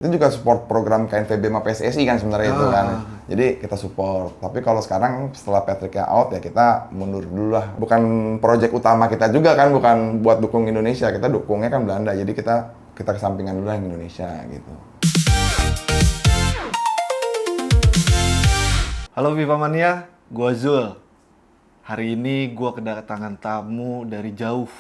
Itu juga support program KNVB sama PSSI kan sebenarnya itu kan. Jadi kita support. Tapi kalau sekarang setelah Patricknya out ya kita mundur dulu lah. Bukan project utama kita juga kan, bukan buat dukung Indonesia. Kita dukungnya kan Belanda. Jadi kita kesampingan dulu lah Indonesia gitu. Halo Viva Mania, gua Zul. Hari ini gua kedatangan tamu dari jauh.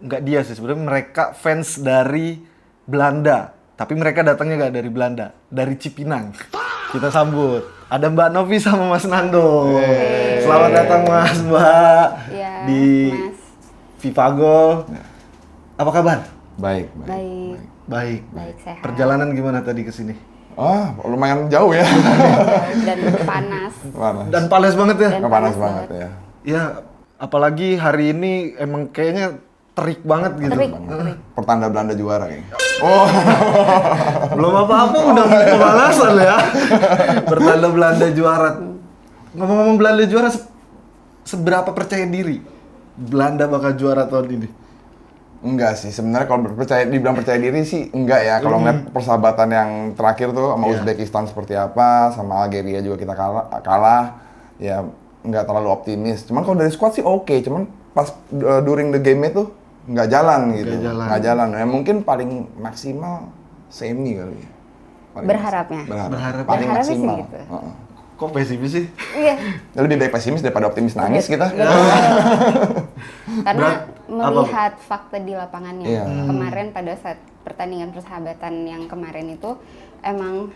Dia sih sebenarnya, mereka fans dari Belanda, tapi mereka datangnya nggak dari Belanda, dari Cipinang. Kita sambut. Ada Mbak Novi sama Mas Nando. Selamat datang Mas, Mbak. Ya, di Mas. Viva Gol. Apa kabar? Baik. Baik. Baik, sehat. Perjalanan gimana tadi ke sini? Lumayan jauh ya. Dan panas. Dan panas banget ya? Dan Panas panas banget banget. ya. Ya, apalagi hari ini emang kayaknya terik banget gitu. Terik. Pertanda Belanda juara kayaknya. Belum apa-apa udah pemanasan ya. Pertanda Belanda juara. Ngomong-ngomong Belanda juara, seberapa percaya diri Belanda bakal juara tahun ini? Enggak sih, sebenarnya kalau dibilang percaya diri sih enggak ya. Kalau ngeliat persahabatan yang terakhir tuh sama Uzbekistan seperti apa, sama Algeria juga kita kalah, ya nggak terlalu optimis. Cuman kalau dari squad sih oke, cuman pas during the game itu nggak jalan gitu. Nggak jalan. Ya mungkin paling maksimal semi kali ya. Berharapnya. Berharap. Paling Berharapnya sih maksimal. gitu. Kok pesimis sih? Iya. Lebih baik pesimis daripada optimis nangis kita. Karena melihat fakta di lapangannya. Iya. Kemarin pada saat pertandingan persahabatan yang kemarin itu emang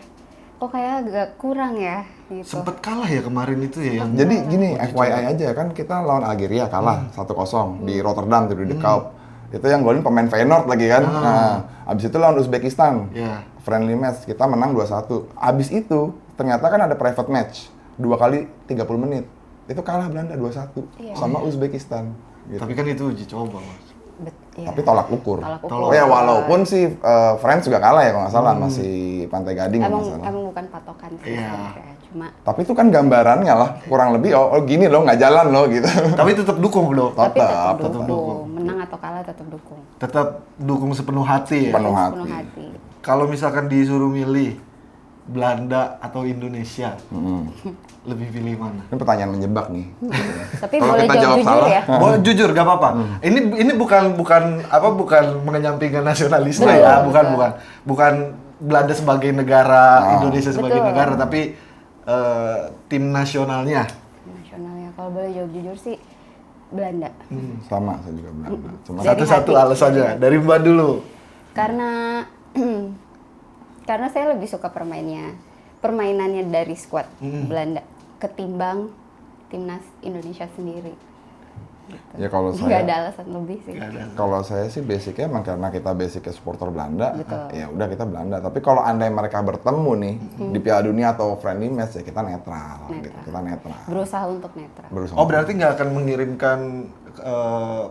kok kayak agak kurang ya gitu. Sempet kalah ya kemarin itu ya yang Jadi gini, FYI aja kan kita lawan Algeria kalah 1-0 di Rotterdam di The Kuip. Itu yang golin pemain Feyenoord lagi kan. Nah, abis itu lawan Uzbekistan. Iya. Friendly match, kita menang 2-1. Abis itu ternyata kan ada private match 2 kali 30 menit. Itu kalah Belanda 2-1 sama Uzbekistan. Gitu. Tapi kan itu uji coba, Mas. Iya. Tapi tolak ukur. Tolak ukur. Oh ya walaupun sih France juga kalah ya kalau nggak salah, masih Pantai Gading kalau nggak salah. Emang bukan patokan sih Iya. sebenarnya. Cuma Tapi itu kan gambarannya lah, kurang lebih oh gini loh, nggak jalan loh gitu. Tapi tetap dukung loh. tapi Tetap tetap dukung. Menang atau kalah tetap dukung. Tetap dukung sepenuh hati ya. Penuh Sepenuh hati. hati. Kalau misalkan disuruh milih Belanda atau Indonesia, lebih pilih mana? Ini pertanyaan menjebak nih. Tapi Kalau boleh kita jawab jawab jujur salah, ya. Boleh jujur, gak apa-apa. Ini bukan mengenyampingkan nasionalisme Betul, ya, betul. bukan Belanda sebagai negara, Indonesia sebagai Betul. negara, tapi tim nasionalnya. Nasionalnya kalau boleh jawab jujur sih Belanda. Sama, saya juga Belanda. Cuma Dari Satu-satu hati. alasannya. Dari Mbak dulu. Karena karena saya lebih suka permainannya dari squad Belanda ketimbang timnas Indonesia sendiri. ya kalau Nggak saya ada alasan lebih sih. kalau saya sih basicnya emang karena kita basicnya supporter Belanda, Betul. ya udah kita Belanda. Tapi kalau andai mereka bertemu nih di Piala Dunia atau friendly match ya kita netral. Gitu. Kita netral. Berusaha untuk netral. Berusaha. Oh, berarti nggak akan mengirimkan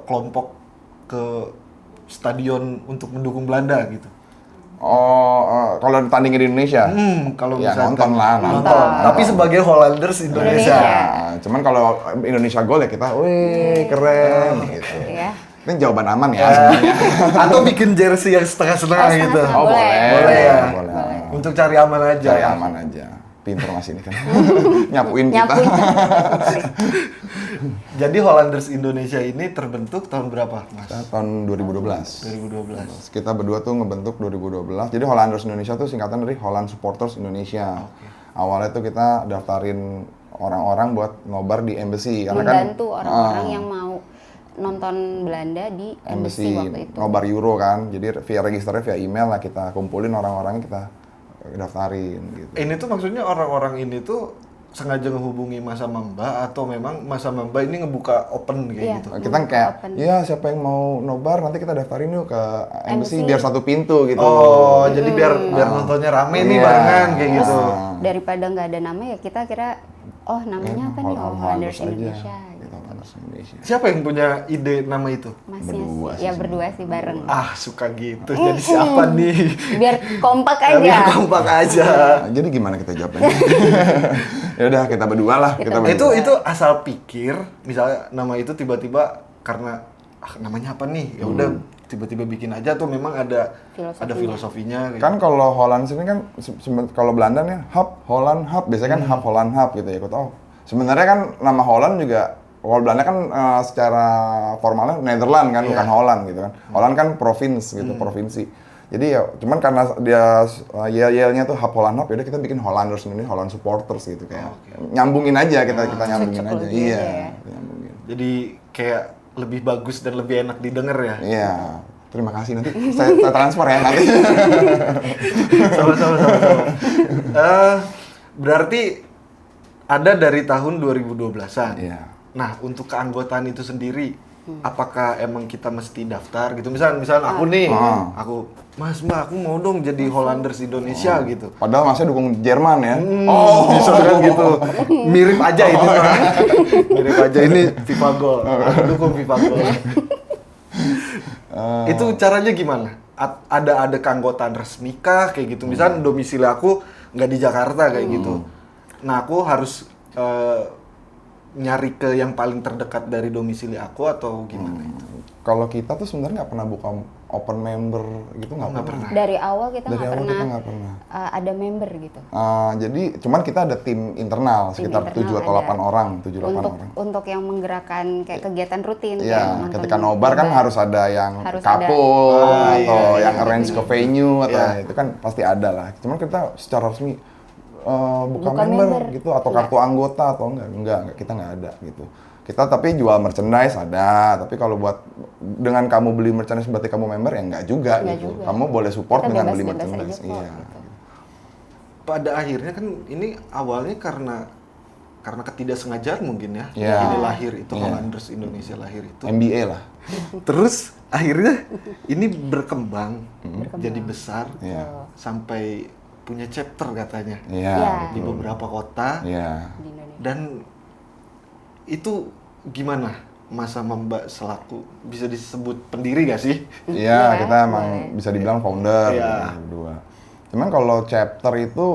kelompok ke stadion untuk mendukung Belanda gitu? Kalau tandingin di Indonesia, Kalau ya misalkan nonton lah, Nonton. Tapi sebagai Hollanders Indonesia. Ya, cuman kalau Indonesia gol ya kita, wih keren gitu. Ya. Ini jawaban aman ya sebenarnya. Atau bikin jersey yang setengah-setengah Oh, gitu. setengah-setengah. Boleh. Boleh ya. Boleh. Untuk cari aman aja. Cari aman aja. Pinter Mas ini kan. Nyapuin kita. Nyapuin. Jadi Hollanders Indonesia ini terbentuk tahun berapa, Mas? Kita tahun 2012. 2012. Kita berdua tuh ngebentuk 2012. Jadi Hollanders Indonesia tuh singkatan dari Holland Supporters Indonesia. Awalnya tuh kita daftarin orang-orang buat nobar di embassy karena kan Membantu orang-orang yang mau nonton Belanda di embassy waktu itu. nobar Euro kan. Jadi via registernya via email lah kita kumpulin orang-orangnya kita daftarin gitu. Ini tuh maksudnya orang-orang ini tuh sengaja ngehubungi Mas sama Mbak atau memang Mas sama Mbak ini ngebuka open kayak Iya. gitu? Kita kayak, Open. ya siapa yang mau nobar nanti kita daftarin yuk ke embassy Embassy. biar satu pintu gitu. Oh, jadi biar nontonnya rame nih Iya. barengan kayak Terus gitu. daripada nggak ada nama ya kita kira namanya apa nih? Oh, Hollanders aja. Indonesia. Gitu, Hollanders Indonesia. Siapa yang punya ide nama itu? Masnya Berdua sih, sih ya berdua sih bareng. Ah, suka gitu. Jadi siapa nih? Biar kompak Ya, aja. biar kompak aja. Nah, jadi gimana kita jawabnya? Ya udah kita berdua lah. Kita Kita berdua. Itu asal pikir, misalnya nama itu tiba-tiba karena namanya apa nih? Ya udah tiba-tiba bikin aja tuh memang ada filosofinya gitu. Kan kalau Holland sini kan kalau Belanda nih hub Holland hub biasanya kan hub Holland hub gitu ya. Aku tahu. Sebenarnya kan nama Holland juga kalau Belanda kan secara formalnya Nederland kan bukan Holland gitu kan. Holland kan gitu, provinsi. Jadi ya cuman karena dia yel-yelnya tuh hub Holland hub ya udah kita bikin Hollanders ini Holland supporters gitu kayak. Nyambungin aja kita nyambungin aja. Iya, nyambungin. Jadi kayak lebih bagus dan lebih enak didengar ya. Iya. Terima kasih nanti saya transfer ya nanti. Sama-sama. Berarti ada dari tahun 2012-an. Iya. Nah, untuk keanggotaan itu sendiri, apakah emang kita mesti daftar gitu? Misal aku nih, aku Mbak, aku mau dong jadi Hollanders Indonesia gitu. Padahal masnya dukung Jerman ya. Bisa kan gitu. Mirip aja ini tuh. Mirip aja ini FIFA Goal. Aku dukung FIFA Goal. Itu caranya gimana? Ada keanggotaan resmi kah kayak gitu? Misal domisili aku nggak di Jakarta kayak gitu. Nah, aku harus nyari ke yang paling terdekat dari domisili aku atau gimana itu? Kalau kita tuh sebenarnya nggak pernah buka open member gitu, nggak pernah. Dari awal kita Dari nggak awal pernah, kita nggak pernah. Ada member gitu. Jadi cuman kita ada tim internal sekitar 7 atau 8 orang, 7-8 orang. Untuk yang menggerakkan kayak kegiatan rutin. Iya, kayak ketika nonton nobar kan nobar. harus ada yang Harus kapul atau yang iya. arrange ke venue atau Iya. itu kan pasti ada lah. Cuman kita secara resmi buka Buka member member. gitu atau kartu anggota atau enggak kita nggak ada gitu. Kita tapi jual merchandise ada, tapi kalau buat dengan kamu beli merchandise berarti kamu member ya enggak juga Enggak gitu. juga. Kamu boleh support Kita dengan beli bebas-bebas aja merchandise. kok, Iya. gitu. Pada akhirnya kan ini awalnya karena ketidaksengajaan mungkin ya. Iya. Ini lahir itu Iya. Hollanders Indonesia lahir itu. MBA lah. Terus akhirnya ini berkembang jadi besar Iya. sampai punya chapter katanya Iya. Iya. di beberapa kota Iya. Di Indonesia. dan itu gimana Mas sama Mbak selaku bisa disebut pendiri gak sih? Iya, Iya, kita emang boleh. bisa dibilang founder Iya. gitu, berdua. Cuman kalau chapter itu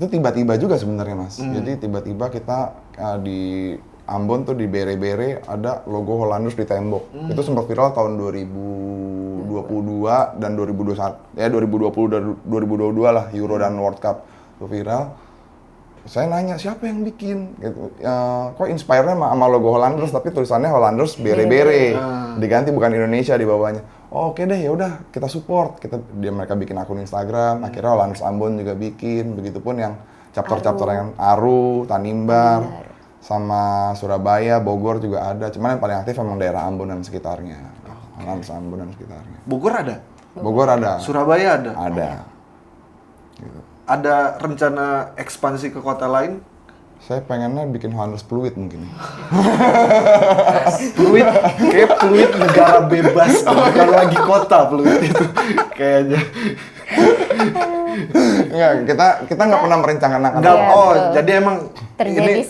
tiba-tiba juga sebenarnya Mas. Jadi tiba-tiba kita di Ambon tuh di Bere-Bere ada logo Hollanders di tembok. Itu sempat viral tahun 2022 dan 2021. Ya 2020 dan 2022 lah Euro dan World Cup itu viral. Saya nanya siapa yang bikin gitu. Kok inspire-nya sama logo Hollanders tapi tulisannya Hollanders Bere-Bere. Diganti bukan Indonesia di bawahnya. Oh, oke deh ya udah kita support. Mereka bikin akun Instagram, akhirnya Hollanders Ambon juga bikin. Begitupun yang chapter-chapter yang Aru, Tanimbar, sama Surabaya, Bogor juga ada. Cuman yang paling aktif memang daerah Ambon dan sekitarnya. Hollanders Ambon dan sekitarnya. Bogor ada? Bogor ada. Surabaya ada? Ada. Gitu. Ada rencana ekspansi ke kota lain? Saya pengennya bikin Hollanders Fluid mungkin. Fluid, kayak Fluid negara bebas, bukan lagi kota Fluid itu kayaknya. Enggak, kita nggak pernah merencanakan. Enggak, Iya, oh betul. jadi emang Terjadi ini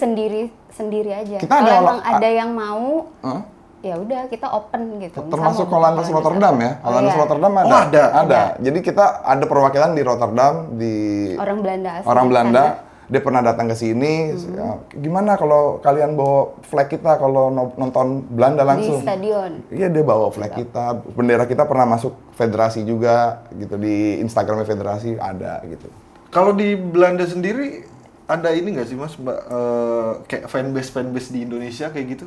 sendiri aja. Kita Kalau ada emang ada yang mau, Hah? ya udah kita open gitu. Misal Termasuk mau buka Hollanders Hollanders Rotterdam apa. ya. Oh, Hollanders iya. Rotterdam ada. Oh, ada? Jadi kita ada perwakilan di Rotterdam di Orang Belanda asli. orang Belanda. sana. Dia pernah datang ke sini. Gimana kalau kalian bawa flag kita kalau nonton Belanda Di langsung? stadion. Iya dia bawa flag kita. Bendera kita pernah masuk federasi juga gitu di Instagramnya federasi ada gitu. kalau di Belanda sendiri ada ini nggak sih Mas, Mbak, kayak fanbase di Indonesia kayak gitu?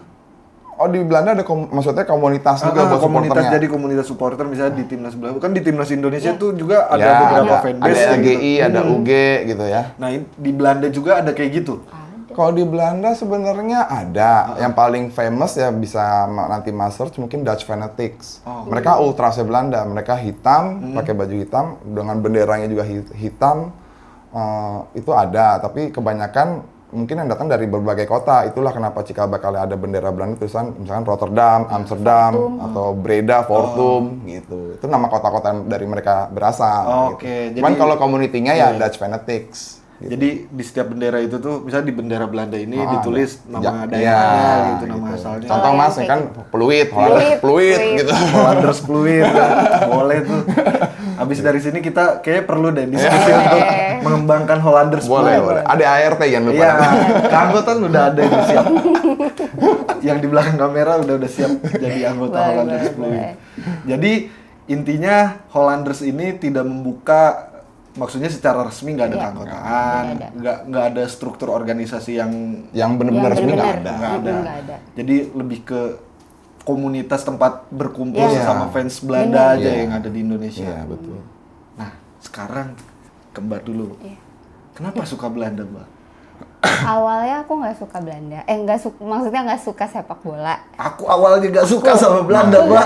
Oh di Belanda ada maksudnya komunitas juga buat komunitas, supporternya. jadi komunitas supporter misalnya di timnas Belanda, kan di timnas Indonesia tuh juga ada Ya, beberapa ada fanbase LGI, gitu. ada UG gitu ya. Nah di Belanda juga ada kayak gitu. Kalau di Belanda sebenarnya ada. Yang paling famous ya bisa nanti Mas search mungkin Dutch Fanatics. Mereka ultrasnya Belanda. Mereka hitam, pakai baju hitam dengan benderanya juga hitam. Itu ada, tapi kebanyakan mungkin yang datang dari berbagai kota. Itulah kenapa jika bakal ada bendera Belanda tulisan misalkan Rotterdam, Amsterdam, atau Breda, Fortum gitu. Itu nama kota-kota dari mereka berasal. Oke, gitu. Cuman jadi- kalau komunitinya ya Dutch Fanatics. Gitu. Jadi di setiap bendera itu tuh, misalnya di bendera Belanda ini ditulis nama Ja- daerahnya iya, gitu, nama asalnya. Contoh Oh, Mas, yang kan kayak Fluid, Hollanders Fluid gitu. Hollanders Fluid, boleh tuh. Habis dari sini kita kayak perlu deh diskusi untuk mengembangkan Hollanders Boleh, Fluid. boleh. Ada ART jangan lupa. Iya, keanggotaan udah ada yang siap. Yang di belakang kamera udah siap jadi anggota Boleh, Hollanders boleh, Fluid. boleh. Jadi intinya Hollanders ini tidak membuka, maksudnya secara resmi nggak ada Iya. keanggotaan, nggak ada struktur organisasi yang benar-benar resmi nggak benar-benar. ada. nggak ada. Nggak ada. Jadi lebih ke komunitas tempat berkumpul Iya. sesama fans Belanda aja Iya. yang ada di Indonesia. Iya, betul. Nah, sekarang ke Mbak dulu. Iya. Kenapa suka Belanda, Mbak? Awalnya aku nggak suka Belanda. Maksudnya nggak suka sepak bola. Aku awalnya gak suka sama Belanda, Mbak.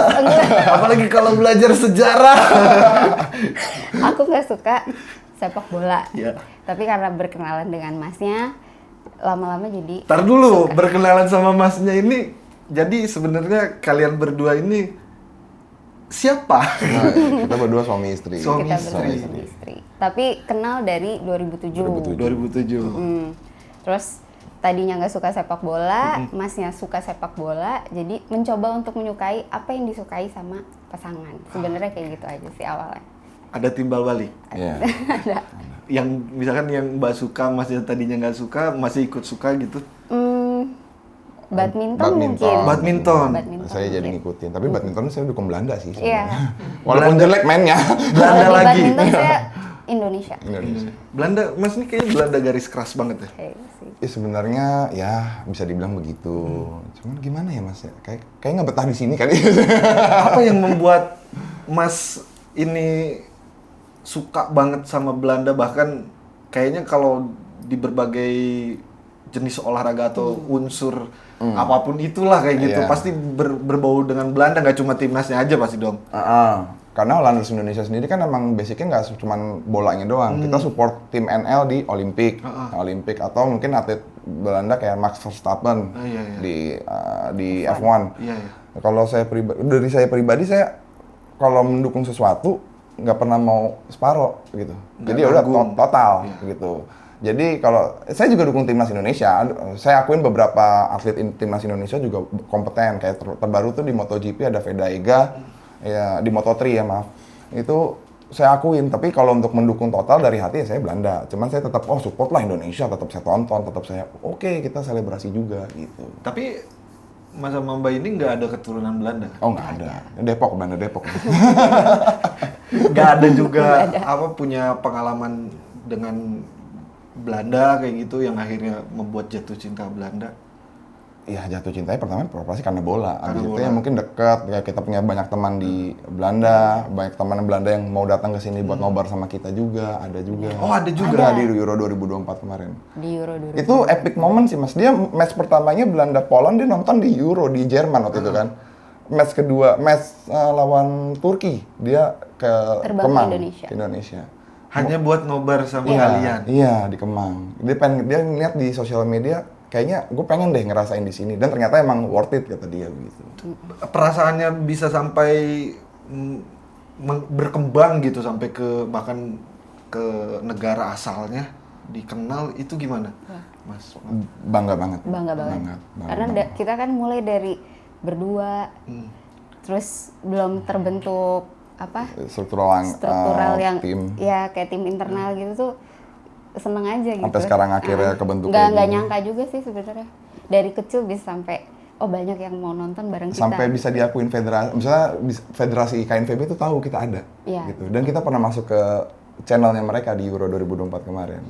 Apalagi kalau belajar sejarah. Aku nggak suka sepak bola. Ya. Tapi karena berkenalan dengan masnya, lama-lama jadi Ntar dulu, suka. berkenalan sama masnya ini, jadi sebenarnya kalian berdua ini siapa? Nah, kita berdua suami istri. Suami Kita istri. berdua suami istri. Tapi kenal dari 2007. 2007. Terus tadinya nggak suka sepak bola, masnya suka sepak bola, jadi mencoba untuk menyukai apa yang disukai sama pasangan. Sebenarnya kayak gitu aja sih awalnya. Ada timbal balik. Iya. Yang misalkan yang Mbak suka, masnya tadinya nggak suka, masih ikut suka gitu. Badminton Badminton. mungkin. Badminton. Saya jadi mungkin. ngikutin, tapi badminton saya dukung Belanda sih. Iya. sebenarnya. Walaupun jelek mainnya. Belanda Kalau di lagi. badminton saya Indonesia. Indonesia. Belanda, Mas ini kayaknya Belanda garis keras banget ya. Kayak sih. Ya sebenarnya ya bisa dibilang begitu. Cuman gimana ya Mas ya? Kayak nggak betah di sini kali. Apa yang membuat Mas ini suka banget sama Belanda, bahkan kayaknya kalau di berbagai jenis olahraga atau unsur apapun itulah kayak gitu Iya. pasti berbau dengan Belanda, nggak cuma timnasnya aja pasti dong. Karena Hollanders Indonesia sendiri kan emang basicnya nggak cuma bolanya doang. Kita support tim NL di Olimpik atau mungkin atlet Belanda kayak Max Verstappen Iya, iya. di F1. Iya, iya. Kalau dari saya pribadi saya kalau mendukung sesuatu nggak pernah mau separoh gitu. Jadi ya udah nanggung. total Iya. gitu. Jadi kalau saya juga dukung timnas Indonesia, saya akuin beberapa atlet timnas Indonesia juga kompeten. Kayak terbaru tuh di MotoGP ada Veda Ega, ya di Moto3 ya maaf. Itu saya akuin. Tapi kalau untuk mendukung total dari hati ya saya Belanda. Cuman saya tetap support lah Indonesia, tetap saya tonton, tetap saya oke, kita selebrasi juga gitu. Tapi Mas sama Mbak ini nggak ada keturunan Belanda. Oh nggak ada, Depok, Belanda Depok. Nggak ada juga apa punya pengalaman dengan Belanda kayak gitu yang akhirnya membuat jatuh cinta Belanda. Iya jatuh cintanya pertama pasti karena bola. Abis itu bola. ya mungkin deket, ya kita punya banyak teman di Belanda, banyak teman Belanda yang mau datang ke sini buat nobar sama kita juga, ada juga. Oh, ada juga? Ada di Euro 2024 kemarin. Di Euro 2000. Itu epic moment sih Mas. Dia match pertamanya Belanda Poland dia nonton di Euro di Jerman waktu itu kan. Match kedua, lawan Turki, dia ke Terbang ke Kemang, Indonesia. ke Indonesia. Hanya buat nobar sama Iya, kalian. Iya, di Kemang. Dia ngeliat di sosial media, kayaknya gue pengen deh ngerasain di sini. Dan ternyata emang worth it kata dia begitu. Perasaannya bisa sampai berkembang gitu sampai ke bahkan ke negara asalnya dikenal, itu gimana, Mas? Bangga banget. Bangga banget. Bangga Karena banget. kita kan mulai dari berdua, terus belum terbentuk apa struktural yang tim. ya kayak tim internal gitu tuh seneng aja gitu. Sampai sekarang akhirnya kebentuk Nggak kayak gini. nyangka juga sih sebenarnya. Dari kecil bisa sampai banyak yang mau nonton bareng kita. Sampai bisa diakuin federasi, misalnya federasi KNVB itu tahu kita ada, Iya. gitu. Dan kita pernah masuk ke channelnya mereka di Euro 2024 kemarin.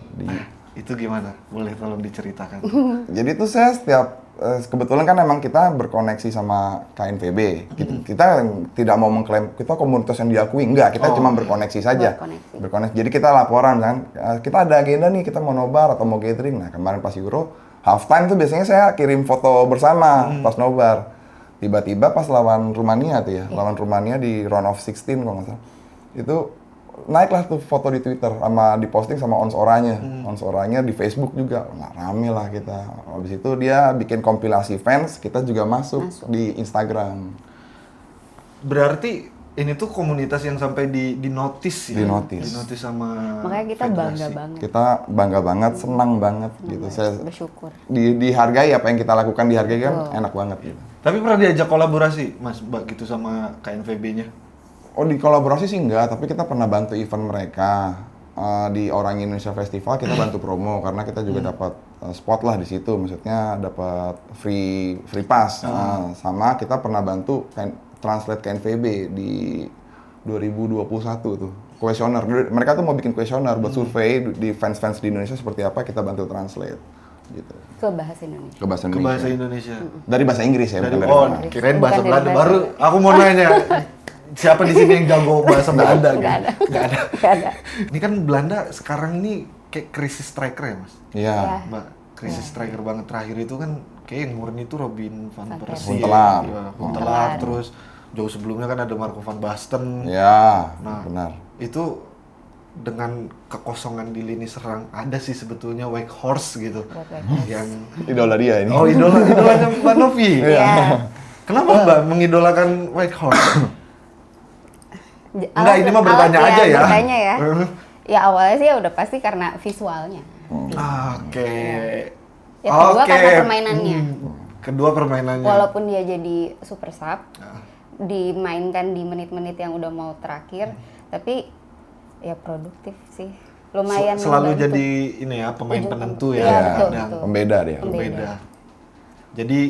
Itu gimana? Boleh tolong diceritakan? Jadi tuh saya setiap kebetulan kan emang kita berkoneksi sama KNVB. Kita tidak mau mengklaim kita komunitas yang diakui, enggak. Kita cuma berkoneksi saja. Berkoneksi. Jadi kita laporan kan, kita ada agenda nih, kita mau nobar atau mau gathering. Nah kemarin pas Euro halftime tuh biasanya saya kirim foto bersama pas nobar. Tiba-tiba pas lawan Rumania tuh ya, lawan Rumania di round of 16 kalau nggak salah. Itu naiklah tuh foto di Twitter sama diposting sama Ons Oranye. Ons Oranye di Facebook juga. Nah, rame lah kita. Habis itu dia bikin kompilasi fans, kita juga masuk. Di Instagram. Berarti ini tuh komunitas yang sampai di notice ya? Di notice. Di notice sama Makanya kita federasi. bangga banget. Kita bangga banget, senang banget gitu. Saya Bersyukur. dihargai apa yang kita lakukan dihargai kan enak banget gitu. Tapi pernah diajak kolaborasi, Mas, Mbak, gitu sama KNVB-nya? Oh di kolaborasi sih enggak, tapi kita pernah bantu event mereka. Di Orang Indonesia Festival kita bantu promo karena kita juga dapat spot lah di situ, maksudnya dapat free pass. Sama kita pernah bantu translate KNVB di 2021 tuh. Kuesioner. Mereka tuh mau bikin kuesioner buat survei di fans-fans di Indonesia seperti apa, kita bantu translate gitu. Ke bahasa Indonesia. Ke bahasa Ke Indonesia. bahasa Indonesia. Dari bahasa Inggris ya, bukan dari Oh, mana. kirain Bukan bahasa dari Belanda. bahasa. Baru aku mau nanya, siapa di sini yang jago bahasa Belanda? Nggak ada. Nggak ada. Nggak ada. Ini kan Belanda sekarang ini kayak krisis striker ya, Mas? Iya. Ya. Mbak, krisis striker banget terakhir itu kan kayak yang murni itu Robin van Van Persie. Huntelaar. Ya, Huntelaar. Huntelaar. Terus jauh sebelumnya kan ada Marco van Basten. Ya, Nah, benar. itu dengan kekosongan di lini serang ada sih sebetulnya Weghorst gitu. Buat Weghorst. Yang Idola dia ini. oh idolanya Mbak Novi. Iya. Kenapa Mbak mengidolakan Weghorst? Enggak, ini mah Awal- bertanya ya, aja ya. Bertanya ya. Ya awalnya sih udah pasti karena visualnya. Oke. Ya, kedua Oke. karena permainannya. Kedua permainannya. Walaupun dia jadi super sub, Ah. dimainkan di menit-menit yang udah mau terakhir, tapi ya produktif sih. Lumayan selalu membantu. jadi ini ya pemain Ujung- penentu Iya, ya. betul, kadang. betul. Pembeda dia. Berbeda. Jadi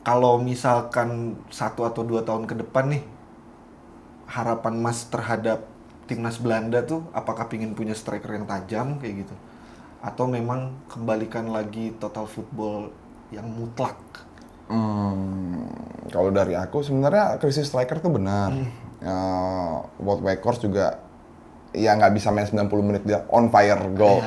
kalau misalkan 1 atau 2 tahun ke depan nih, harapan Mas terhadap timnas Belanda tuh apakah pingin punya striker yang tajam kayak gitu? Atau memang kembalikan lagi total football yang mutlak? Kalau dari aku sebenarnya krisis striker tuh benar. Wout Weghorst juga ya nggak bisa main 90 menit dia on fire goal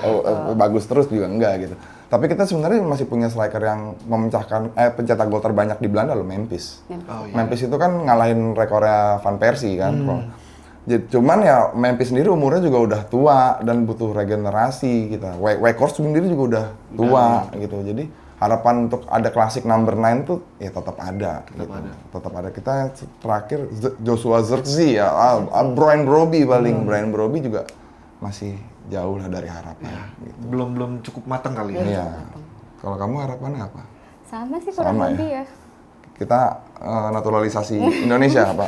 bagus terus juga enggak gitu. Tapi kita sebenarnya masih punya striker yang memecahkan pencetak gol terbanyak di Belanda loh, Memphis. Oh, iya. Memphis itu kan ngalahin rekornya Van Persie kan. Jadi, cuman ya Memphis sendiri umurnya juga udah tua dan butuh regenerasi kita. Weghorst sendiri juga udah tua gitu. Jadi harapan untuk ada klasik number 9 tuh ya tetap ada. Tetap ada. Kita terakhir Joshua Zirkzee ya, Brian Brobby paling. Brian Brobby juga masih jauh lah dari harapan. Gitu. Belum cukup matang kali ya. Iya. Kalau kamu harapannya apa? Sama sih kurang Sama ya? lebih ya. Kita naturalisasi Indonesia apa?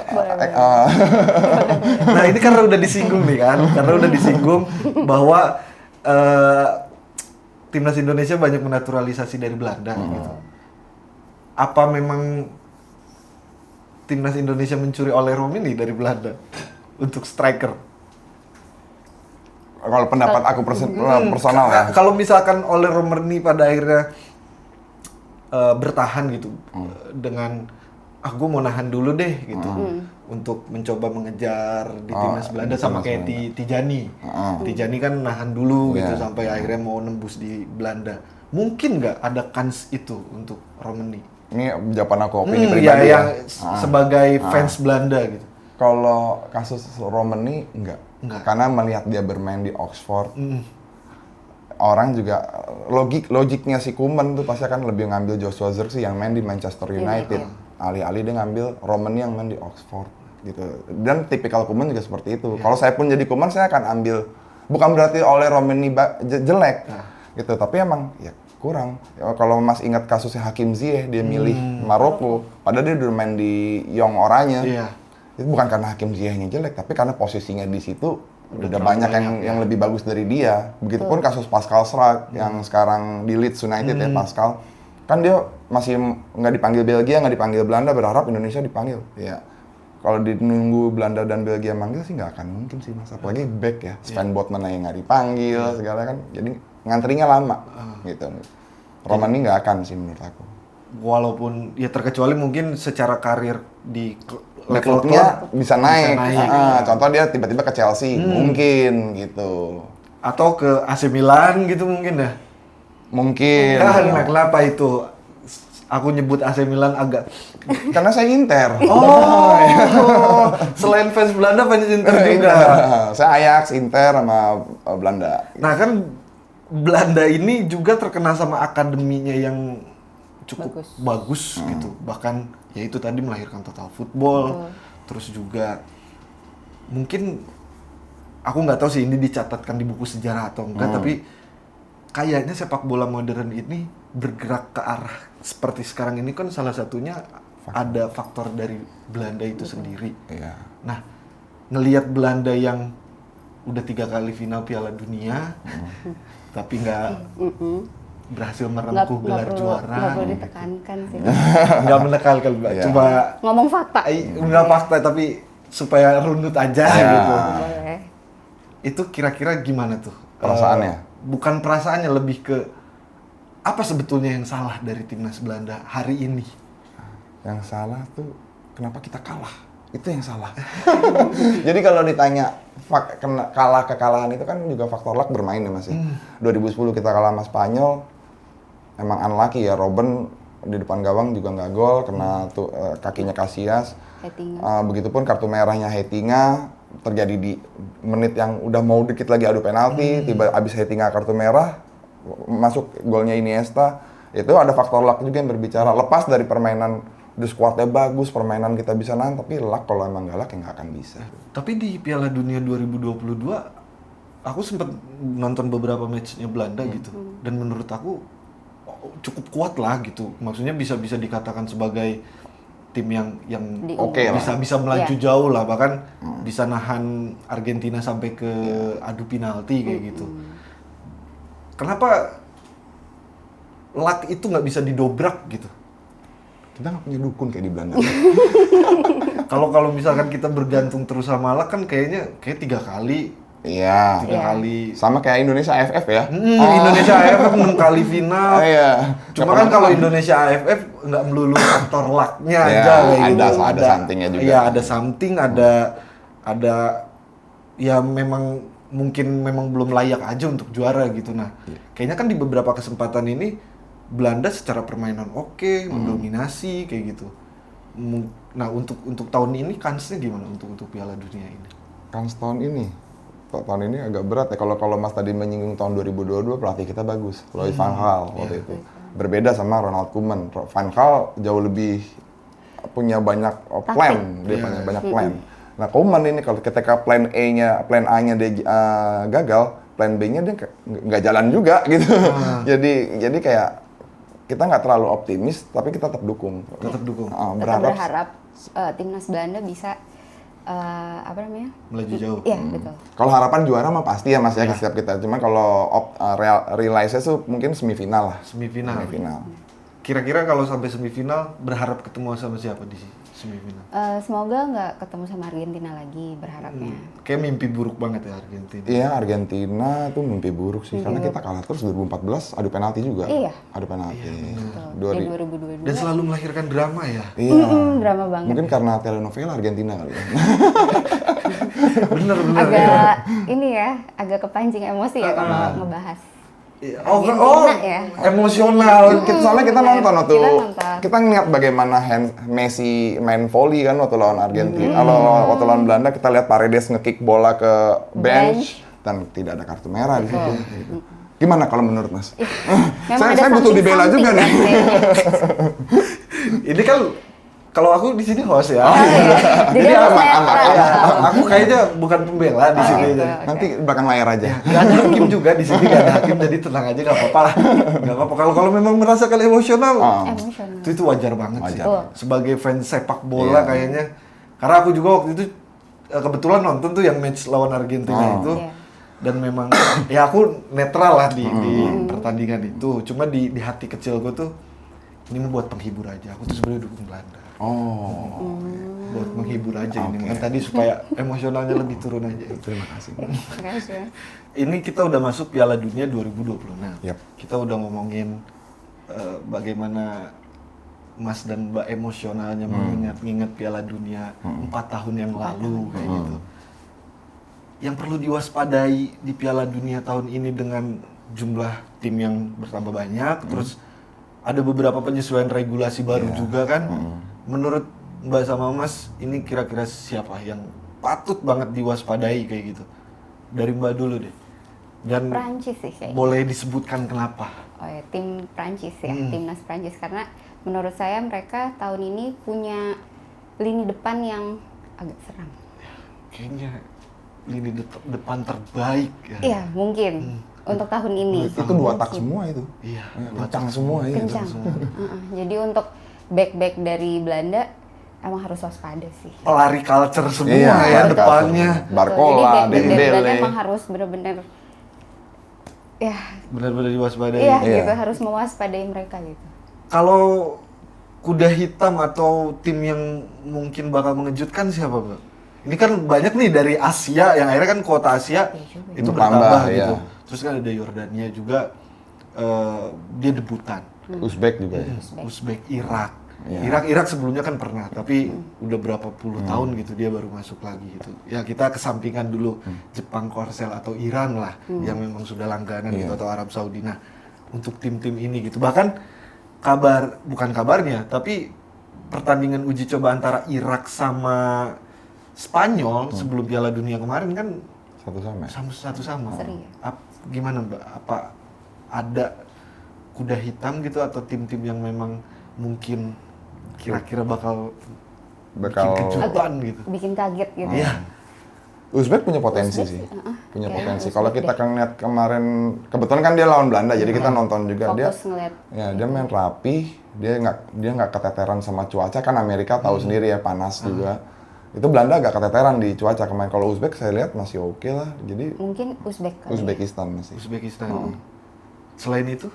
Nah ini karena udah disinggung nih kan, karena udah disinggung bahwa timnas Indonesia banyak menaturalisasi dari Belanda gitu. Apa memang timnas Indonesia mencuri oleh Romini dari Belanda untuk striker? Kalau pendapat aku personal ya. Kalau misalkan oleh Romini pada akhirnya bertahan gitu dengan gue mau nahan dulu deh gitu untuk mencoba mengejar di timnas Belanda sama kayak Tijani. Tijani kan nahan dulu gitu sampai akhirnya mau nembus di Belanda. Mungkin nggak ada kans itu untuk Romani? Ini jawaban aku opini Ya, pribadi yang sebagai fans Belanda gitu. Kalau kasus Romani enggak. Karena melihat dia bermain di Oxford, orang juga logiknya si Koeman tuh pasti akan lebih ngambil Joshua Zirkzee yang main di Manchester United. Alih-alih dia ngambil Romani yang main di Oxford gitu. Dan tipikal Koeman juga seperti itu. Kalau saya pun jadi Koeman, saya akan ambil, bukan berarti oleh Romani jelek gitu, tapi emang ya kurang. Ya, kalau Mas ingat kasusnya Hakim Ziyech, dia milih Maroko, padahal dia udah main di Young Oranye. Itu bukan karena Hakim Ziyechnya jelek, tapi karena posisinya di situ udah banyak yang lebih bagus dari dia. Begitupun kasus Pascal Struijk yang sekarang di Leeds United ya, Pascal. Kan dia masih nggak dipanggil Belgia, nggak dipanggil Belanda, berharap Indonesia dipanggil. Ya, kalau nunggu Belanda dan Belgia manggil sih nggak akan mungkin sih Mas. Apalagi back ya, Sven Botman yang nggak dipanggil, segala kan. Jadi ngantrinya lama gitu. Romani nggak akan sih menurut aku. Walaupun ya terkecuali mungkin secara karir di level Levelnya bisa naik. naik. Contoh dia tiba-tiba ke Chelsea, mungkin gitu. atau ke AC Milan gitu mungkin ya. Mungkin. Nah, kenapa itu? Aku nyebut AC Milan agak. Karena saya Inter. Oh, selain fans Belanda fans Inter juga. Saya Ajax, Inter sama Belanda. Nah kan Belanda ini juga terkenal sama akademinya yang cukup bagus gitu. Bahkan ya itu tadi melahirkan total football. Terus juga mungkin aku nggak tahu sih ini dicatatkan di buku sejarah atau enggak, tapi kayaknya sepak bola modern ini bergerak ke arah seperti sekarang ini kan salah satunya ada faktor dari Belanda itu sendiri. Iya. Nah, ngelihat Belanda yang udah 3 kali final Piala Dunia, tapi nggak berhasil merengkuh gelar juara. Nggak perlu ditekankan sih. Nggak menekankan, Mbak. Iya. Cuma Ngomong fakta. nggak fakta, tapi supaya runut aja Iya. gitu. Boleh. Itu kira-kira gimana tuh? Perasaannya? Bukan perasaannya, lebih ke apa sebetulnya yang salah dari timnas Belanda hari ini? Yang salah tuh kenapa kita kalah? Itu yang salah. Jadi kalau ditanya kekalahan itu kan juga faktor luck bermain ya Mas ya. 2010 kita kalah sama Spanyol, emang unlucky ya. Robben di depan gawang juga nggak gol, kena tuh kakinya Casillas. Hettinger. Begitupun kartu merahnya Hettinger terjadi di menit yang udah mau dikit lagi adu penalti, tiba abis Hettinger kartu merah, masuk golnya Iniesta. Itu ada faktor luck juga yang berbicara. Lepas dari permainan, the squadnya bagus, permainan kita bisa nahan, tapi luck kalau emang gak luck ya nggak akan bisa. Tapi di Piala Dunia 2022, aku sempat nonton beberapa matchnya Belanda gitu, dan menurut aku cukup kuat lah gitu. Maksudnya bisa dikatakan sebagai tim yang Oke lah. bisa melaju jauh lah, bahkan bisa nahan Argentina sampai ke adu penalti kayak gitu. Kenapa luck itu nggak bisa didobrak gitu? Kita nggak punya dukun kayak di Belanda. Kalau misalkan kita bergantung terus sama luck kan kayak 3 kali. Iya. 3 kali. Sama kayak Indonesia AFF ya. Indonesia AFF 6 kali final. Iya. Cuma kan kalau Indonesia AFF nggak melulu faktor luck-nya Ya, aja kayak gitu. ada something-nya juga. Iya, ada something, ada ya memang mungkin belum layak aja untuk juara gitu. Nah, kayaknya kan di beberapa kesempatan ini Belanda secara permainan oke, mendominasi kayak gitu. Nah, untuk tahun ini kansnya gimana untuk Piala Dunia ini? Kans tahun ini agak berat ya. Kalau Mas tadi menyinggung tahun 2022, pelatih kita bagus, Louis van Gaal waktu itu. Berbeda sama Ronald Koeman. Van Gaal jauh lebih punya banyak plan, dia punya banyak plan. Nah, Koeman ini kalau ketika plan A-nya dia gagal, plan B-nya dia nggak jalan juga gitu. Jadi kayak kita nggak terlalu optimis, tapi kita tetap dukung. Tetap dukung. Tetap berharap timnas Belanda bisa Melaju jauh. Iya, betul. Kalau harapan juara mah pasti ya Mas ya, setiap kita. Cuman kalau realize-nya tuh mungkin semifinal lah. Semifinal. Kira-kira kalau sampai semifinal berharap ketemu sama siapa di semifinal? Semoga nggak ketemu sama Argentina lagi, berharapnya. Kayak mimpi buruk banget ya Argentina. Iya, Argentina tuh mimpi buruk sih. Karena kita kalah terus 2014, adu penalti juga. Iya. Adu penalti. Betul. Di 2022. Dan selalu melahirkan drama ya. Iya. Drama banget. Mungkin karena telenovela Argentina kali ya. Bener. Agak kepancing emosi ya kalau ngebahas. Argentina ya. Emosional. Soalnya kita nonton waktu nonton. kita ngeliat bagaimana Messi main volley kan waktu lawan Argentina. Waktu lawan Belanda kita lihat Paredes nge-kick bola ke bench dan tidak ada kartu merah di situ. Gitu. Gimana kalau menurut Mas? Saya butuh dibela juga nih. Ini kan kalau aku di sini host ya. Jadi aman. Aku kayaknya bukan pembela di sini. Nanti belakang layar aja. Gak ada hakim juga di sini, gak ada hakim, jadi tenang aja, gak apa-apa lah. Gak apa-apa. Kalau memang merasakan emosional, itu wajar banget sih. Sebagai fans sepak bola kayaknya. Karena aku juga waktu itu kebetulan nonton tuh yang match lawan Argentina itu. Dan memang ya aku netral lah di pertandingan itu. Cuma di hati kecilku tuh ini buat penghibur aja. Aku tuh sebenarnya dukung Belanda. Buat menghibur aja ini. Kan tadi supaya emosionalnya lebih turun aja. Terima kasih. Ini kita udah masuk Piala Dunia 2026. Yep. Kita udah ngomongin bagaimana Mas dan Mbak emosionalnya mengingat Piala Dunia 4 tahun yang lalu kayak gitu. Yang perlu diwaspadai di Piala Dunia tahun ini dengan jumlah tim yang bertambah banyak, terus ada beberapa penyesuaian regulasi baru juga kan. Menurut Mbak sama Mas, ini kira-kira siapa yang patut banget diwaspadai kayak gitu? Dari Mbak dulu deh. Dan Prancis sih kayaknya. boleh disebutkan kenapa? Oh ya, tim Prancis ya, timnas Prancis, karena menurut saya mereka tahun ini punya lini depan yang agak seram. Kayaknya lini depan terbaik ya. Iya, mungkin untuk tahun ini. Itu 2 tak semua itu. Iya, kencang semua ya. Kencang. Jadi untuk back dari Belanda emang harus waspada sih. Lari culture semua Iya, ya lari depannya. culture. Barcola, Jadi back dari Belanda Dembele. emang harus benar-benar Ya, Benar-benar diwaspadai. iya Iya. gitu, harus mewaspadai mereka gitu. Kalau kuda hitam atau tim yang mungkin bakal mengejutkan siapa, Mbak? Ini kan banyak nih dari Asia, yang akhirnya kan kuota Asia itu Bertambah, bertambah iya. gitu. Terus kan ada Yordania juga, dia debutan. Uzbek juga ya. Uzbek, Irak. Iya. Irak sebelumnya kan pernah, tapi udah berapa puluh tahun gitu dia baru masuk lagi gitu. Ya kita kesampingkan dulu Jepang, Korsel atau Iran lah yang memang sudah langganan gitu, atau Arab Saudi. Nah, untuk tim-tim ini gitu. Bahkan bukan kabarnya, tapi pertandingan uji coba antara Irak sama Spanyol sebelum Piala Dunia kemarin kan Satu sama ya? satu sama. Seri ya? Gimana Mbak? Apa ada kuda hitam gitu atau tim-tim yang memang mungkin kira-kira bakal bikin kejutan gitu? Bikin kaget gitu. Iya. Uzbek punya potensi Uzbek sih, sih, punya kayaknya potensi. Uzbek Kalau kita deh. kan lihat kemarin, kebetulan kan dia lawan Belanda, jadi kita nonton juga dia. Fokus ngeliat. Ya dia main rapi, dia nggak keteteran sama cuaca. Kan Amerika tahu sendiri ya panas juga. Itu Belanda agak keteteran di cuaca kemarin. Kalau Uzbek saya lihat masih oke lah. Jadi Mungkin Uzbek kali ya. Uzbekistan masih. Uzbekistan. Selain itu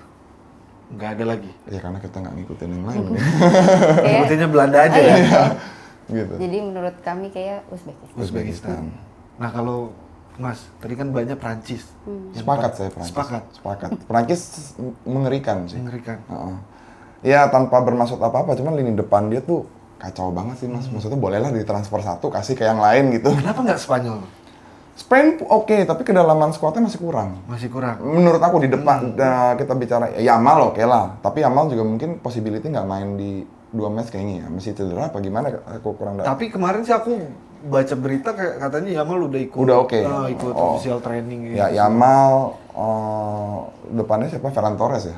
nggak ada lagi. Ya karena kita nggak ngikutin yang lain ya. Kayak- Sebetulnya Belanda aja Oh, ya. iya. gitu. Jadi menurut kami kayak Uzbekistan. Uzbekistan. Nah kalau Mas, tadi kan banyak Prancis. Yang Sepakat saya Prancis. Sepakat. Prancis mengerikan sih. Mengerikan. Heeh. Ya tanpa bermaksud apa-apa, cuman lini depan dia tuh kacau banget sih mas. Maksudnya bolehlah ditransfer satu, kasih ke yang lain gitu. Kenapa nggak Spanyol? Spain oke, tapi kedalaman skuadnya masih kurang. Masih kurang. Menurut aku di depan kita bicara Yamal oke lah, tapi Yamal juga mungkin possibility nggak main di 2 match kayaknya ya. Masih cedera apa gimana? Aku kurang tahu. Tapi kemarin sih aku baca berita kayak katanya Yamal udah ikut. Udah oke. Ikut Oh. official training. Ya Yamal depannya siapa? Ferran Torres ya.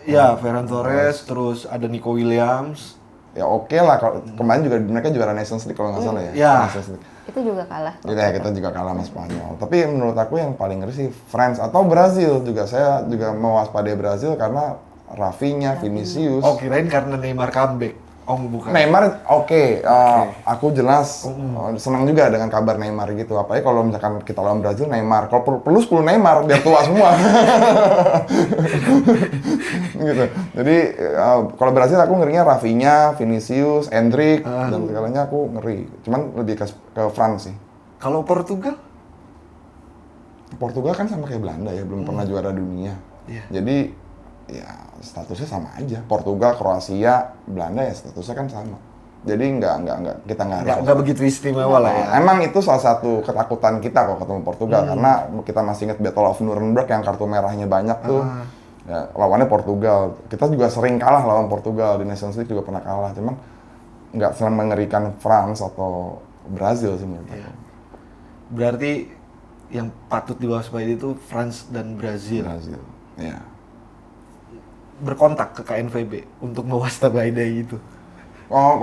Ya, Ferran Torres, terus ada Nico Williams. Ya oke lah. Kemarin juga mereka juara Nations League kalau nggak salah ya. Ya. Nations League. Itu juga kalah. Ya kita juga kalah sama Spanyol. Tapi menurut aku yang paling ngeri sih France atau Brazil juga. Saya juga mewaspadai Brazil karena Rafinha, Vinicius. Oh, kirain karena Neymar comeback. Oh, bukan. Neymar oke. Aku jelas senang juga dengan kabar Neymar gitu. Apalagi kalau misalkan kita lawan Brazil Neymar. Kalau perlu 10 Neymar biar tua semua. gitu. Jadi kalau Brazil aku ngerinya Rafinha, Vinicius, Endrick dan segalanya aku ngeri. Cuman lebih ke France sih. Kalau Portugal? Portugal kan sama kayak Belanda ya, belum pernah juara dunia. Iya. Jadi ya statusnya sama aja. Portugal, Kroasia, Belanda ya statusnya kan sama. Jadi kita nggak harus. Nggak begitu istimewa lah ya. Emang itu salah satu ketakutan kita kalau ketemu Portugal karena kita masih ingat Battle of Nuremberg yang kartu merahnya banyak tuh. Ya, lawannya Portugal. Kita juga sering kalah lawan Portugal di Nations League juga pernah kalah. Cuman nggak selalu mengerikan France atau Brazil sih menurut aku. Berarti yang patut diwaspadai itu France dan Brazil. Brazil. Ya. Berkontak ke KNVB untuk mewaspadai itu. Oh,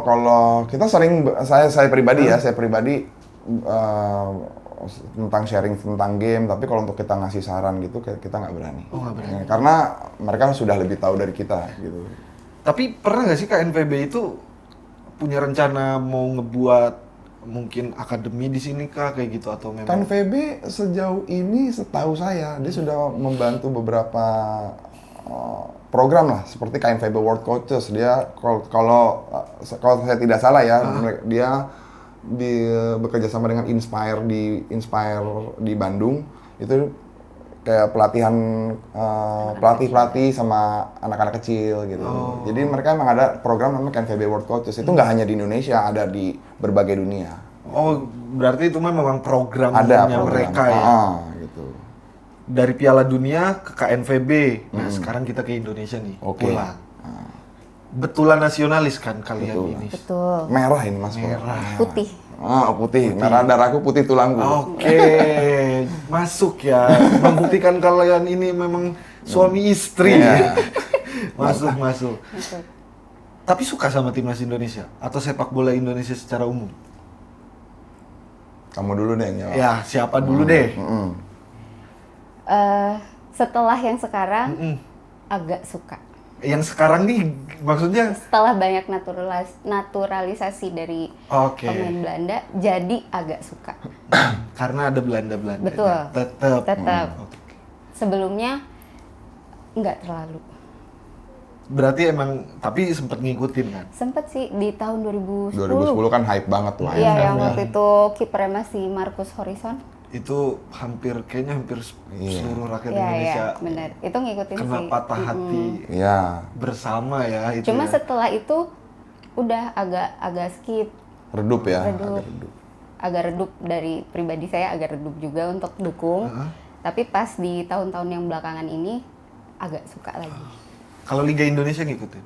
kalau kita sering saya pribadi tentang sharing tentang game, tapi kalau untuk kita ngasih saran gitu kita nggak berani. Oh, nggak berani. Ya, karena mereka sudah lebih tahu dari kita gitu. Tapi pernah nggak sih KNVB itu punya rencana mau ngebuat mungkin akademi di sini kah kayak gitu atau memang? Kan VB sejauh ini setahu saya dia sudah membantu beberapa program lah seperti KNVB World Coaches. Dia kalau saya tidak salah ya dia bekerja sama dengan Inspire di Bandung. Itu kayak pelatihan pelatih sama anak-anak kecil gitu. Jadi mereka emang ada program namanya KNVB World Coaches. Itu nggak hanya di Indonesia, ada di berbagai dunia. Oh, berarti itu memang programnya Ada program. mereka ya. Gitu. Dari Piala Dunia ke KNVB. Nah, sekarang kita ke Indonesia nih. Oke. Pulang. Betulan nasionalis kan kalian Betul. ini. Betul. Merah ini mas. Merah. Putih. Putih. Merah darahku, putih tulangku. Oke, masuk ya. Membuktikan kalian ini memang suami istri. Iya. masuk. Masuk. Tapi suka sama timnas Indonesia atau sepak bola Indonesia secara umum? Kamu dulu deh yang jawab. Ya, siapa dulu deh? Setelah yang sekarang agak suka. Yang sekarang nih maksudnya? Setelah banyak naturalisasi dari Oke. pemain Belanda, jadi agak suka. Karena ada Belanda. Betul. Tetap. Tetap. Oke. Sebelumnya nggak terlalu. Berarti emang, tapi sempet ngikutin kan? Sempet sih di tahun 2010. 2010 kan hype banget tuh Iya, AFF yang ya. waktu itu kipernya masih Marcus Horizon. Itu kayaknya hampir seluruh rakyat Iya, Indonesia iya, bener. Itu ngikutin kena sih. patah hati Iya. bersama ya itu. Cuma ya. setelah itu udah agak skip, Redup ya, Redup. agak redup. agak redup dari pribadi saya, agak redup juga untuk dukung. Tapi pas di tahun-tahun yang belakangan ini agak suka lagi. Kalau Liga Indonesia ngikutin?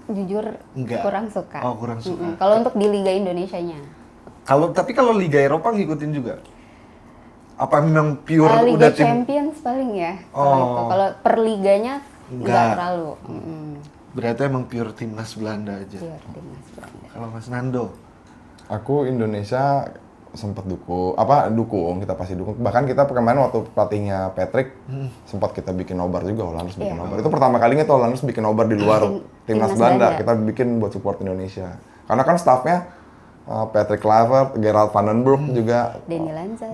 Jujur Enggak. kurang suka. Oh, kurang suka. Kalau untuk di Liga Indonesianya. Tapi kalau Liga Eropa ngikutin juga? Apa memang pure Liga udah tim? Champions paling ya. Kalau Oh. itu. Kalau per liganya Enggak. nggak terlalu. Berarti emang pure timnas Belanda aja. Pure timnas Belanda. Kalau Mas Nando? Aku Indonesia sempat dukung, kita pasti dukung. Bahkan kita kemarin waktu pelatihnya Patrick, sempat kita bikin nobar juga, Hollanders bikin Iya. nobar. Itu pertama kalinya tuh Hollanders bikin nobar di luar timnas Timnas Belanda. Belanda. Kita bikin buat support Indonesia. Karena kan staffnya Patrick Kluivert, Gerald van den Broek juga,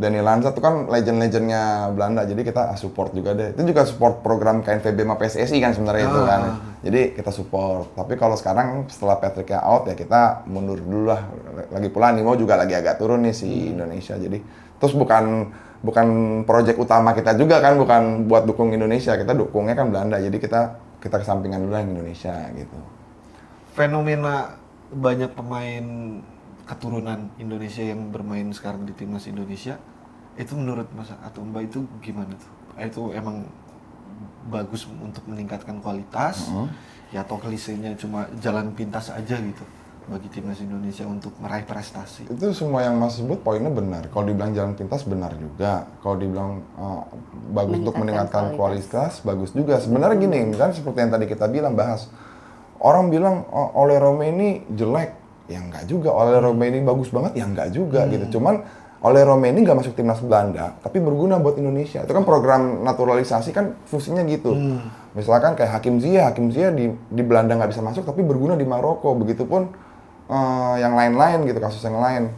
Danny Lanza itu kan legend-legendnya Belanda. Jadi kita support juga deh. Itu juga support program KNVB sama PSSI kan sebenarnya itu kan. Jadi kita support. Tapi kalau sekarang setelah Patricknya out ya kita mundur dulu lah. Lagi pula Nimo juga lagi agak turun nih si Indonesia. Jadi terus bukan proyek utama kita juga kan, bukan buat dukung Indonesia. Kita dukungnya kan Belanda. Jadi kita kesampingan dulu yang Indonesia gitu. Fenomena banyak pemain keturunan Indonesia yang bermain sekarang di timnas Indonesia, itu menurut Mas atau Mbak itu gimana tuh? Itu emang bagus untuk meningkatkan kualitas, ya atau klisenya cuma jalan pintas aja gitu bagi timnas Indonesia untuk meraih prestasi? Itu semua yang Mas sebut poinnya benar. Kalau dibilang jalan pintas benar juga. Kalau dibilang bagus untuk meningkatkan kualitas bagus juga. Sebenarnya gini, misalnya seperti yang tadi kita bilang bahas, orang bilang Ole Rome ini jelek. Ya enggak juga, Ole Rome ini bagus banget, ya enggak juga gitu. Cuman Ole Rome ini nggak masuk timnas Belanda, tapi berguna buat Indonesia. Itu kan program naturalisasi kan fungsinya gitu. Misalkan kayak Hakim Ziyech di Belanda nggak bisa masuk, tapi berguna di Maroko. Begitupun yang lain-lain gitu, kasus yang lain.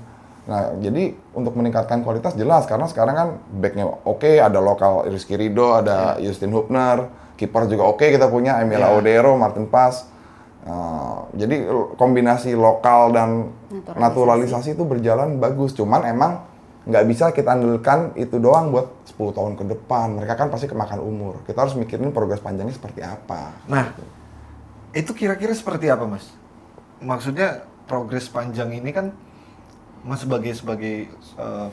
Nah, jadi untuk meningkatkan kualitas jelas, karena sekarang kan backnya oke, ada lokal Rizky Ridho, ada Justin Hubner, kiper juga oke kita punya, Emil Audero, Martin Pas. Jadi kombinasi lokal dan naturalisasi itu berjalan bagus. Cuman emang nggak bisa kita andalkan itu doang buat 10 tahun ke depan. Mereka kan pasti kemakan umur. Kita harus mikirin progres panjangnya seperti apa. Nah, itu kira-kira seperti apa, Mas? Maksudnya progres panjang ini kan Mas sebagai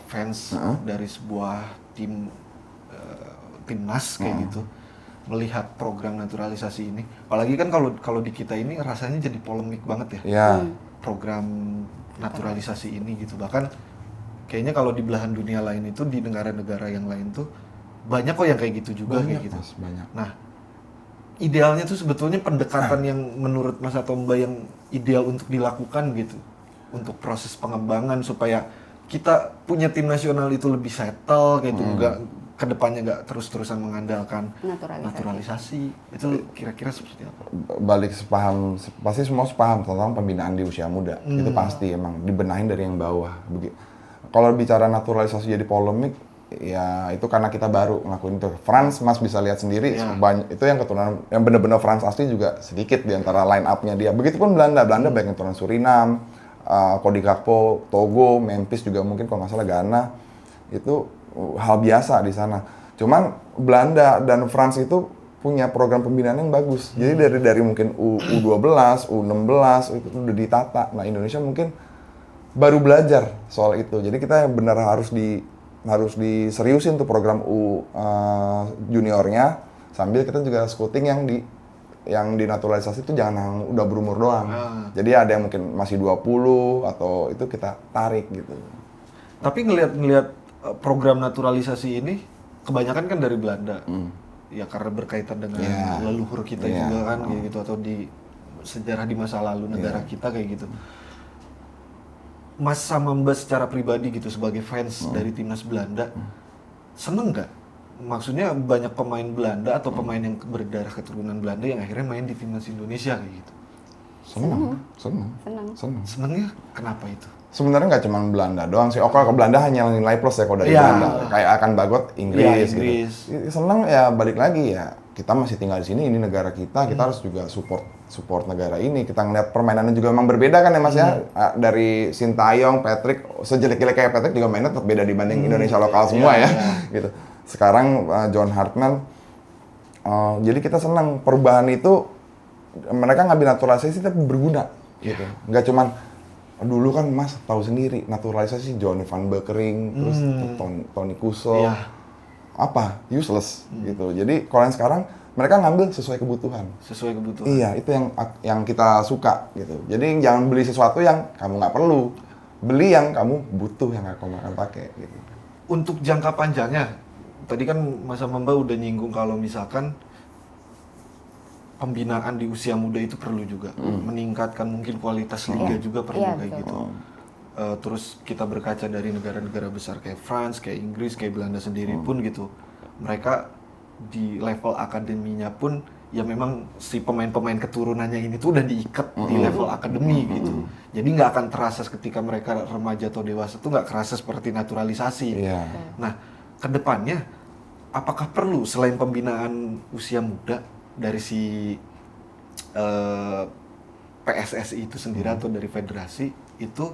fans dari sebuah timnas kayak gitu, melihat program naturalisasi ini, apalagi kan kalau di kita ini rasanya jadi polemik banget ya, program naturalisasi ini gitu. Bahkan kayaknya kalau di belahan dunia lain itu, di negara-negara yang lain tuh banyak kok yang kayak gitu juga, banyak, kayak gitu. Mas, banyak. Nah, idealnya tuh sebetulnya pendekatan yang menurut Mas atau Mbak yang ideal untuk dilakukan gitu, untuk proses pengembangan supaya kita punya tim nasional itu lebih settle kayak gitu, enggak kedepannya nggak terus-terusan mengandalkan naturalisasi. Itu kira-kira seperti apa? Balik sepaham, pasti semua sepaham tentang pembinaan di usia muda. Itu pasti emang dibenahin dari yang bawah. Kalau bicara naturalisasi jadi polemik, ya itu karena kita baru ngelakuin itu. France, Mas bisa lihat sendiri, itu yang keturunan, yang benar-benar France asli juga sedikit di antara line up-nya dia. Begitupun Belanda banyak keturunan Suriname, Cody Gakpo, Togo, Memphis juga mungkin kalau nggak salah Ghana. Itu hal biasa di sana. Cuman Belanda dan France itu punya program pembinaan yang bagus. Jadi dari mungkin U12, U16 itu udah ditata. Nah, Indonesia mungkin baru belajar soal itu. Jadi kita benar harus diseriusin tuh program juniornya, sambil kita juga scouting yang dinaturalisasi itu jangan udah berumur doang. Jadi ada yang mungkin masih 20 atau itu kita tarik gitu. Tapi ngelihat program naturalisasi ini kebanyakan kan dari Belanda. Ya karena berkaitan dengan leluhur kita juga kan kayak gitu, atau di sejarah di masa lalu negara kita kayak gitu. Mas sama Mbak secara pribadi gitu sebagai fans dari timnas Belanda, seneng nggak? Maksudnya banyak pemain Belanda atau pemain yang berdarah keturunan Belanda yang akhirnya main di timnas Indonesia kayak gitu. Seneng. Senengnya kenapa itu? sebenarnya nggak cuma Belanda doang sih. Oh, kalau ke Belanda hanya nilai plus ya kalau dari Iya. Belanda. Kayak akan bagot Inggris, Iya, Inggris. gitu. Seneng ya balik lagi ya. Kita masih tinggal di sini, ini negara kita harus juga support negara ini. Kita ngeliat permainannya juga memang berbeda kan ya Mas ya. Dari Sintayong, Patrick, sejelek-jelek kayak Patrick juga mainnya tetap beda dibanding Indonesia lokal semua ya. Gitu. Sekarang John Hartman, jadi kita senang perubahan itu mereka ngambil naturalisasi tapi berguna gitu. Nggak cuman dulu kan Mas tahu sendiri naturalisasi Johnny van Beekering, terus Toni Kusel, apa useless gitu. Jadi kalau yang sekarang mereka ngambil sesuai kebutuhan. Sesuai kebutuhan. Iya, itu yang kita suka gitu. Jadi jangan beli sesuatu yang kamu nggak perlu, beli yang kamu butuh yang kamu akan pakai gitu. Untuk jangka panjangnya, tadi kan Mas Amamba udah nyinggung kalau misalkan pembinaan di usia muda itu perlu juga meningkatkan mungkin kualitas liga juga perlu kayak betul. gitu. Terus kita berkaca dari negara-negara besar kayak France, kayak Inggris, kayak Belanda sendiri pun gitu, mereka di level akademinya pun ya memang si pemain-pemain keturunannya ini tuh udah diikat di level akademi gitu. Jadi nggak akan terasa ketika mereka remaja atau dewasa tuh nggak kerasa seperti naturalisasi. Iya. Nah, kedepannya apakah perlu selain pembinaan usia muda dari si PSSI itu sendiri atau dari federasi itu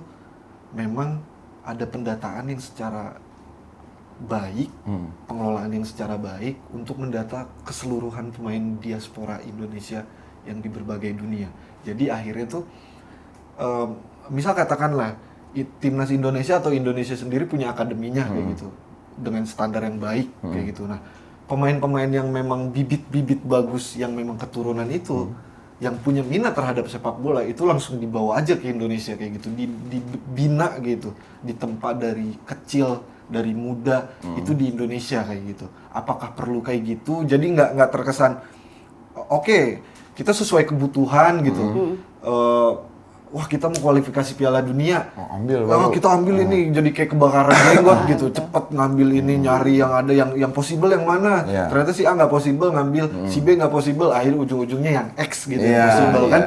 memang ada pendataan yang secara baik, pengelolaan yang secara baik untuk mendata keseluruhan pemain diaspora Indonesia yang di berbagai dunia. Jadi akhirnya tuh misal katakanlah timnas Indonesia atau Indonesia sendiri punya akademinya kayak gitu dengan standar yang baik kayak gitu. Nah, pemain-pemain yang memang bibit-bibit bagus yang memang keturunan itu yang punya minat terhadap sepak bola itu langsung dibawa aja ke Indonesia kayak gitu, dibina gitu, ditempa dari kecil, dari muda itu di Indonesia kayak gitu. Apakah perlu kayak gitu? Jadi nggak terkesan oke, kita sesuai kebutuhan gitu. Wah, kita mau kualifikasi Piala Dunia. Kita ambil ini jadi kayak kebakaran jenggot gitu. Cepet ngambil ini, nyari yang ada yang possible yang mana. Ternyata si A nggak possible ngambil, si B nggak possible. Akhirnya ujung-ujungnya yang X gitu yang possible kan.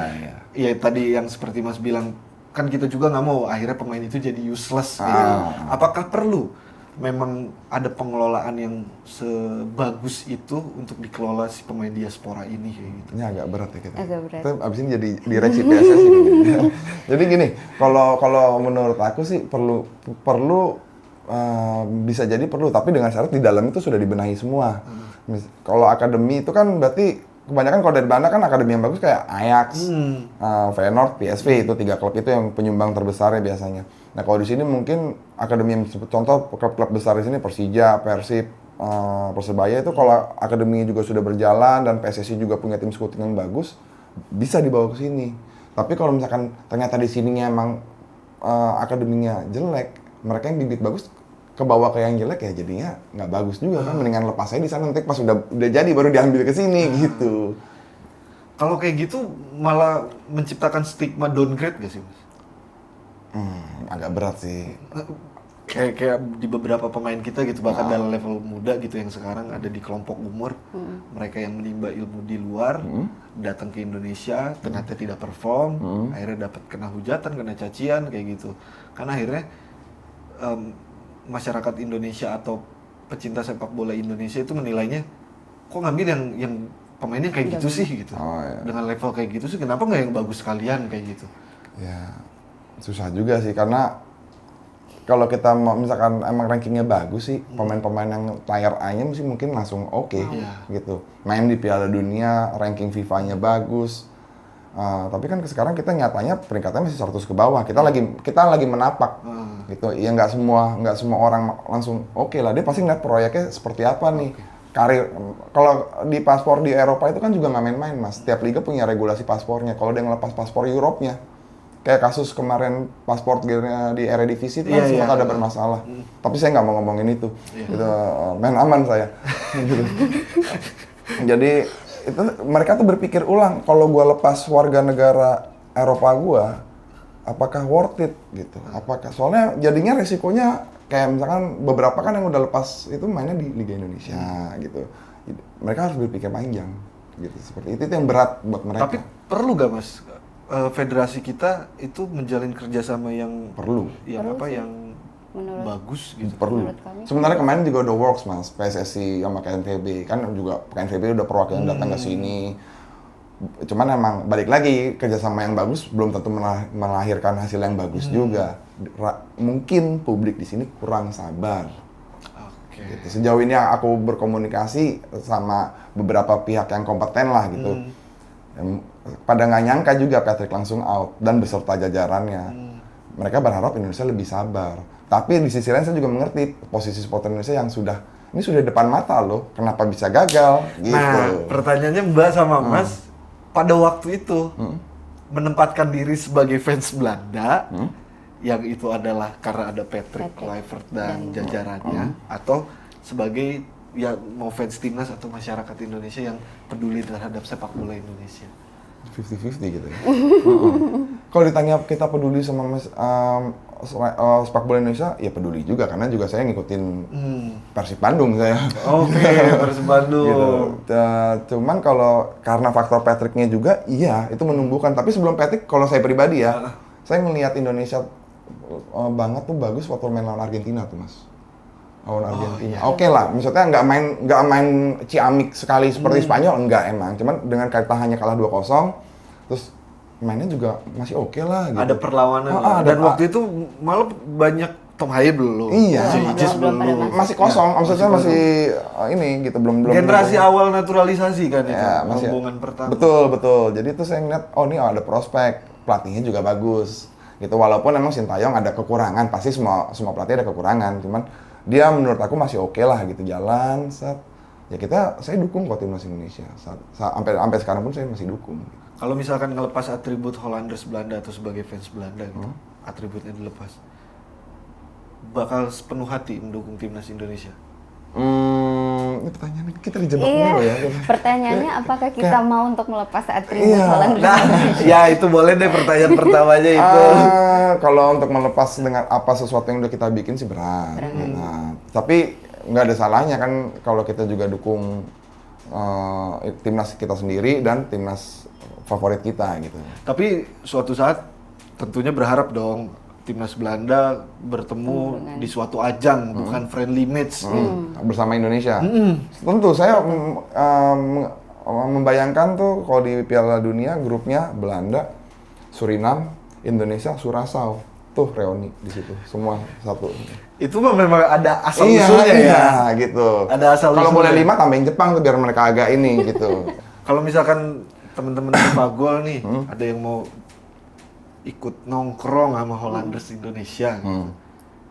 Iya tadi yang seperti Mas bilang, kan kita juga nggak mau akhirnya pemain itu jadi useless gitu. Apakah perlu memang ada pengelolaan yang sebagus itu untuk dikelola si pemain diaspora ini kayak gitu? Ini agak berat ya kita. Agak berat. Kita abis ini jadi direksi PSSI. Gitu. Jadi gini, kalau menurut aku sih perlu bisa jadi perlu, tapi dengan syarat di dalam itu sudah dibenahi semua. Kalau akademi itu kan berarti kebanyakan kalau dari Belanda kan akademi yang bagus kayak Ajax, Feyenoord, PSV itu 3 klub itu yang penyumbang terbesarnya biasanya. Nah kalau di sini mungkin akademi yang contoh klub-klub besar di sini Persija, Persib, Persebaya itu kalau akademinya juga sudah berjalan dan PSSI juga punya tim scouting yang bagus, bisa dibawa ke sini. Tapi kalau misalkan ternyata di sininya emang akademinya jelek, mereka yang bibit bagus kebawa ke yang jelek ya jadinya nggak bagus juga kan. Mendingan lepas aja di sana, nanti pas udah jadi baru diambil ke sini gitu. Kalau kayak gitu malah menciptakan stigma downgrade gak sih Mas? Agak berat sih. Kayak di beberapa pemain kita gitu, bahkan dalam level muda gitu yang sekarang ada di kelompok umur, mereka yang menimba ilmu di luar, datang ke Indonesia, ternyata tidak perform, akhirnya dapat kena hujatan, kena cacian kayak gitu. Karena akhirnya masyarakat Indonesia atau pecinta sepak bola Indonesia itu menilainya kok ngambil yang pemainnya kayak gitu sih gitu. Dengan level kayak gitu sih kenapa nggak yang bagus sekalian kayak gitu? Ya susah juga sih karena kalau kita mau misalkan emang rankingnya bagus sih, pemain-pemain yang tier A-nya mungkin langsung oke gitu. Main di Piala Dunia, ranking FIFA-nya bagus. Tapi kan sekarang kita nyatanya peringkatnya masih 100 ke bawah. Kita lagi menapak gitu. Ya nggak semua orang langsung oke lah. Dia pasti ngeliat proyeknya seperti apa nih. Karir kalau di paspor di Eropa itu kan juga nggak main-main Mas. Setiap liga punya regulasi paspornya. Kalau dia ngelepas paspor Europe-nya, kayak kasus kemarin paspor di Eredivisie itu kan sempat ada bermasalah. Tapi saya nggak mau ngomongin itu. Itu main aman saya. Gitu. Jadi itu mereka tuh berpikir ulang, kalau gua lepas warga negara Eropa gua, apakah worth it gitu? Apakah soalnya jadinya resikonya kayak misalkan beberapa kan yang udah lepas itu mainnya di Liga Indonesia gitu. Mereka harus berpikir panjang gitu. Seperti itu yang berat buat mereka. Tapi perlu gak Mas federasi kita itu menjalin kerjasama yang Perlu. yang Menurut bagus gitu. Perlu. Menurut kami Sebenarnya kemarin juga udah works mas, PSSI sama KNVB kan juga KNVB udah perwakilan datang ke sini. Cuman emang balik lagi kerjasama yang bagus belum tentu melahirkan hasil yang bagus juga. Mungkin publik di sini kurang sabar. Oke. Gitu. Sejauh ini aku berkomunikasi sama beberapa pihak yang kompeten lah gitu. Pada nggak nyangka juga Patrick langsung out dan beserta jajarannya. Mereka berharap Indonesia lebih sabar. Tapi di sisi lain saya juga mengerti posisi supporter Indonesia yang ini sudah depan mata loh. Kenapa bisa gagal? Gitu. Nah, pertanyaannya Mbak sama Mas, pada waktu itu menempatkan diri sebagai fans Belanda, yang itu adalah karena ada Patrick Kluivert dan jajarannya, atau sebagai ya mau fans timnas atau masyarakat Indonesia yang peduli terhadap sepak bola Indonesia. 50-50 gitu ya. Kalau ditanya kita peduli sama sepak bola Indonesia, ya peduli juga karena juga saya ngikutin Persib Bandung saya. Oke, Persib Bandung. Gitu. Cuman kalau karena faktor Patricknya juga, iya itu menumbuhkan. Tapi sebelum Patrick, kalau saya pribadi ya, saya ngelihat Indonesia banget tuh bagus waktu main lawan Argentina tuh mas. Lawan Argentina. Oke lah, maksudnya nggak main ciamik sekali seperti Spanyol, enggak emang. Cuman dengan kata hanya kalah 2-0, terus mainnya juga masih oke lah gitu. Ada perlawanan. Dan waktu itu malah banyak Tom Haye belum. Iya. Jis belum. Masih kosong, maksudnya masih ini gitu belum Generasi awal naturalisasi kan itu, ya, masih rombongan pertama. Betul. Jadi tuh saya ngeliat, oh ini ada prospek, pelatihnya juga bagus. Gitu walaupun emang Sintayong ada kekurangan, pasti semua pelatih ada kekurangan, cuman dia menurut aku masih oke lah gitu jalan ya saya dukung kok timnas Indonesia sampai sekarang pun saya masih dukung. Kalau misalkan ngelepas atribut Hollanders Belanda atau sebagai fans Belanda gitu, atributnya dilepas, bakal sepenuh hati mendukung timnas Indonesia? Ini pertanyaannya kita dijebak dulu ya. Pertanyaannya apakah kita mau untuk melepas atribut Hollanders? Nah, ya itu boleh deh pertanyaan pertamanya itu. Kalau untuk melepas dengan apa sesuatu yang udah kita bikin sih berat. Nah, tapi nggak ada salahnya kan kalau kita juga dukung timnas kita sendiri dan timnas favorit kita gitu. Tapi suatu saat tentunya berharap dong timnas Belanda bertemu di suatu ajang, bukan friendly match bersama Indonesia. Tentu saya membayangkan tuh kalau di Piala Dunia grupnya Belanda, Surinam, Indonesia, Surasau, tuh reuni di situ semua satu. Itu memang ada asal usulnya ya. Gitu. Ada asal Kalau boleh usulnya. 5 tambahin Jepang tuh biar mereka agak ini gitu. Kalau misalkan teman-teman di Fagol nih ada yang mau ikut nongkrong sama Hollanders Indonesia gitu.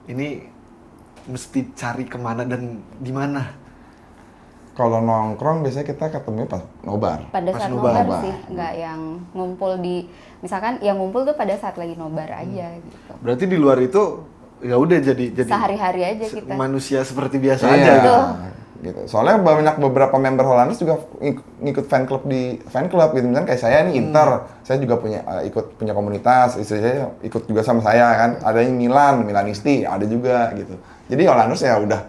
Ini mesti cari kemana dan di mana? Kalau nongkrong biasanya kita ketemu pas nobar. Pada Pas saat nobar. nobar sih, nggak yang ngumpul misalkan yang ngumpul tuh pada saat lagi nobar aja gitu. Berarti di luar itu ya udah jadi Sehari-hari aja kita. manusia seperti biasa Iya, aja gitu. gitu. Soalnya beberapa member Hollanders juga ngikut fan club gitu. Misalnya kayak saya nih Inter, saya juga ikut punya komunitas, istri saya ikut juga sama saya kan. Ada yang Milanisti, ada juga gitu. Jadi Hollanders ya udah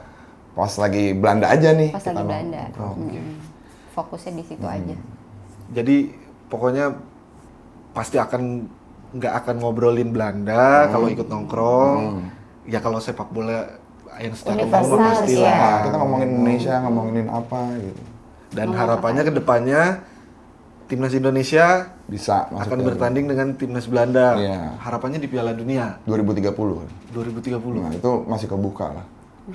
pas lagi Belanda aja nih. Pas lagi Belanda. Fokusnya di situ aja. Jadi pokoknya pasti nggak akan ngobrolin Belanda kalau ikut nongkrong. Ya kalau sepak bola yang secara umum Universal, pasti iya. lah. Kita ngomongin Indonesia, ngomongin apa gitu. Dan harapannya ke depannya timnas Indonesia Bisa masuk akan ke bertanding dengan timnas Belanda. Iya. Harapannya di Piala Dunia 2030. 2030. Nah, itu masih kebuka lah.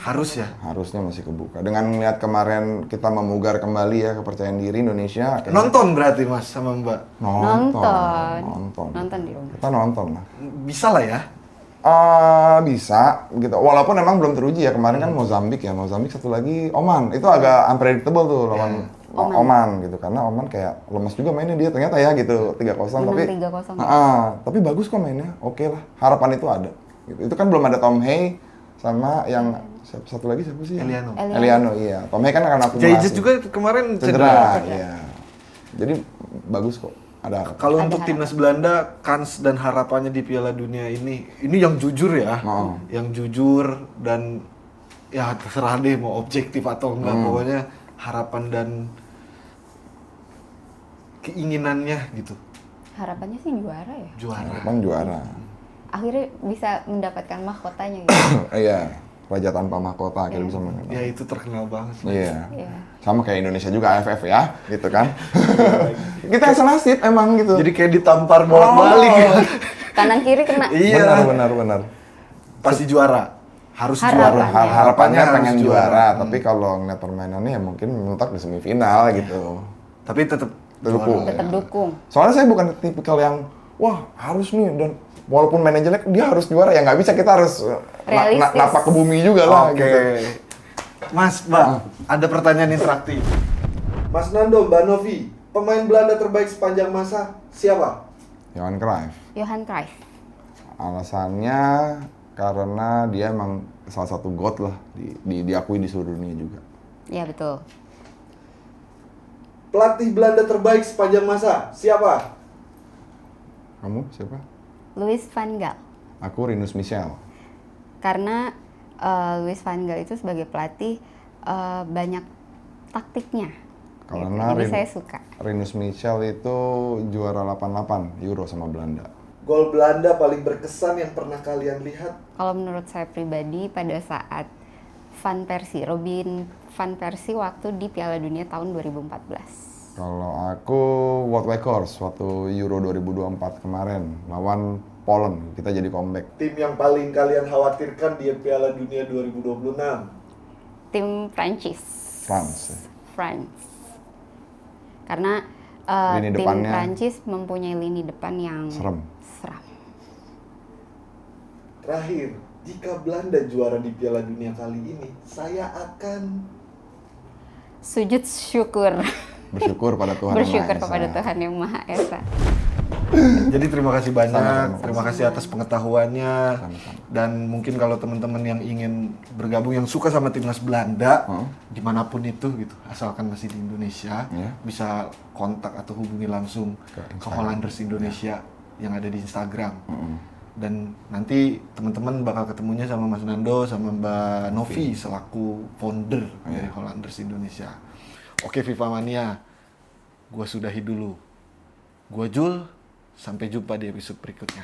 Harus ya. Harusnya masih kebuka. Dengan melihat kemarin kita memugar kembali ya kepercayaan diri Indonesia. kayaknya Nonton berarti Mas sama Mbak. Nonton di rumah. Kita nonton lah. Bisa lah ya. Bisa gitu. Walaupun memang belum teruji ya. Kemarin kan Mozambik satu lagi Oman. Itu agak unpredictable tuh lawan Oman gitu. Karena Oman kayak lemas juga mainnya dia ternyata ya gitu 3-0 tapi 3-0. tapi bagus kok mainnya. Oke lah. Harapan itu ada. Gitu. Itu kan belum ada Tom Haye sama yang satu lagi siapa sih? Eliano. Iya. Tom Haye kan akan akumulasi. Jaijet juga kemarin cedera. Iya. Jadi bagus kok. Ada. Kalau untuk timnas Belanda, kans dan harapannya di Piala Dunia ini yang jujur ya, yang jujur dan ya terserah deh mau objektif atau enggak, pokoknya harapan dan keinginannya gitu. Harapannya sih juara ya. Juara. Harapan juara. Akhirnya bisa mendapatkan mahkotanya gitu. Iya, raja tanpa mahkota akhirnya bisa menang. Ya itu terkenal banget. Iya. Iya. Sama kayak Indonesia juga AFF ya, gitu kan. Kita senasib emang gitu. Jadi kayak ditampar bolak-balik. Kanan kiri kena. Iya. Benar. Pasti juara. Harus Harapan. juara. Harapannya Harus pengen juara, tapi kalau ngeliat permainannya ya mungkin mentok di semifinal gitu. Tapi tetap Dukung. juara. Tetap dukung. Soalnya saya bukan tipikal yang wah harus nih dan walaupun mainnya jelek dia harus juara ya nggak bisa, kita harus Realistis. napak ke bumi juga lah Oke. gitu. Mas, Mbak, ada pertanyaan interaktif. Mas Nando, Mbak Novi, pemain Belanda terbaik sepanjang masa siapa? Johan Cruyff. Johan Cruyff. Alasannya karena dia emang salah satu god lah, diakui di seluruh dunia juga. Iya betul. Pelatih Belanda terbaik sepanjang masa siapa? Kamu siapa? Louis van Gaal. Aku Rinus Michel. Karena Louis van Gaal itu sebagai pelatih banyak taktiknya. Karena Jadi saya suka. Rinus Michel itu juara 88 Euro sama Belanda. Gol Belanda paling berkesan yang pernah kalian lihat? Kalau menurut saya pribadi pada saat Robin van Persie waktu di Piala Dunia tahun 2014. Kalau aku Wout Weghorst waktu Euro 2024 kemarin lawan Poland, kita jadi comeback. Tim yang paling kalian khawatirkan di Piala Dunia 2026? Tim Prancis. France. Karena Lini tim depannya Prancis mempunyai lini depan yang serem. Terakhir, jika Belanda juara di Piala Dunia kali ini, saya akan Sujud syukur. Bersyukur pada Tuhan Bersyukur Yang Maha kepada Esa. Tuhan Yang Maha Esa. Jadi terima kasih banyak, Sama-sama. terima kasih atas pengetahuannya. Sama-sama. Dan mungkin kalau teman-teman yang ingin bergabung, yang suka sama timnas Belanda, dimanapun itu gitu, asalkan masih di Indonesia, Ya. bisa kontak atau hubungi langsung ke Hollanders Indonesia yang ada di Instagram. Dan nanti teman-teman bakal ketemunya sama Mas Nando, sama Mbak Novi selaku founder dari Hollanders Indonesia. Oke FIFA Mania, gua sudahi dulu. Gua Jul, sampai jumpa di episode berikutnya.